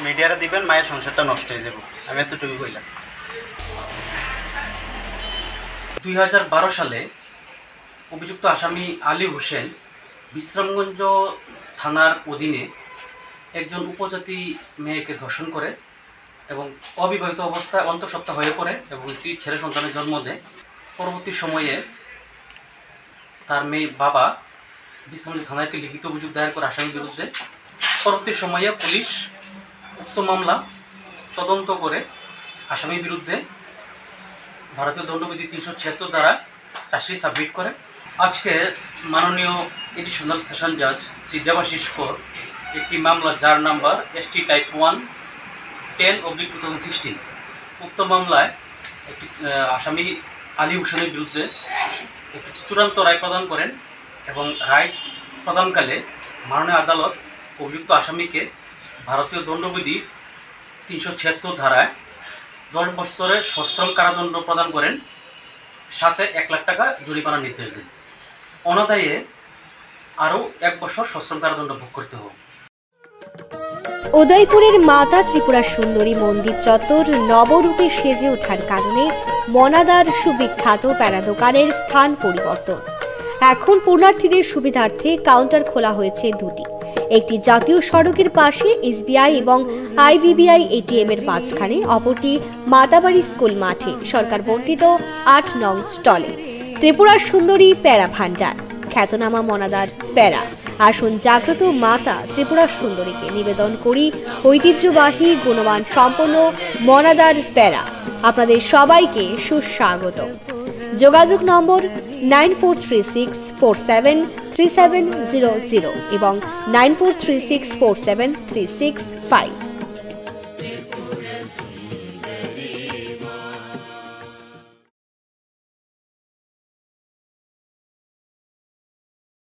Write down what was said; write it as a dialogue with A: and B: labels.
A: মিডিয়ারে দিবেন, মায়ের সংসারটা নষ্ট হয়ে যাবে। আমি এতটুকু কইলাম। 2012 সালে অভিযুক্ত আসামি আলী হোসেন বিশ্রামগঞ্জ থানার অধীনে একজন উপজাতি মেয়েকে ধর্ষণ করে এবং অবিবাহিত অবস্থায় অন্তঃসত্ত্বা হয়ে পড়ে এবং একটি ছেলে সন্তানের জন্ম দেয়। পরবর্তী সময়ে তার মেয়ে বাবা বিশ্রামগঞ্জ থানায় একটি লিখিত অভিযোগ দায়ের করে আসামির বিরুদ্ধে। পরবর্তী সময়ে পুলিশ উক্ত মামলা তদন্ত করে আসামির বিরুদ্ধে ভারতীয় দণ্ডবিধি 376 দ্বারা চার্জশিট সাবমিট করে। আজকে মাননীয় এডিশনাল সেশন জাজ শ্রী দেবাশিস কর একটি মামলা যার নাম্বার ST টাইপ 1 10/2016 উক্ত মামলায় একটি আসামি আলী হোসেনের বিরুদ্ধে একটি চূড়ান্ত রায় প্রদান করেন এবং রায় প্রদানকালে মাননীয় আদালত অভিযুক্ত আসামিকে ভারতীয় দণ্ডবিধি 376 ধারায় 10 বছরের সশ্রম কারাদণ্ড প্রদান করেন, সাথে 1 লাখ টাকা জরিমানার নির্দেশ দেন। অনাদায়ে আরও 1 বছর সশ্রম কারাদণ্ড ভোগ করতে হবে।
B: উদয়পুরের মাতা ত্রিপুরা সুন্দরী মন্দির চত্বর নবরূপে সেজে ওঠার কারণে মনাদার সুবিখ্যাত প্যারা দোকানের স্থান পরিবর্তন। এখন পূর্ণার্থীদের সুবিধার্থে কাউন্টার খোলা হয়েছে দুটি, একটি জাতীয় সড়কের পাশে SBI এবং IBBI ATM এর মাঝখানে, অপরটি মাতাবাড়ি স্কুল মাঠে সরকার বর্ধিত 8 নং স্টলে। ত্রিপুরা সুন্দরী প্যারা ভান্ডার, খ্যাতনামা মনাদার প্যারা। আসুন জাগ্রত মাতা ত্রিপুরা সুন্দরীকে নিবেদন করি ঐতিহ্যবাহী গুণমান সম্পন্ন মনাদার প্যারা। আপনাদের সবাইকে সুস্বাগত। যোগাযোগ নম্বর 9436473700 এবং 9436473665।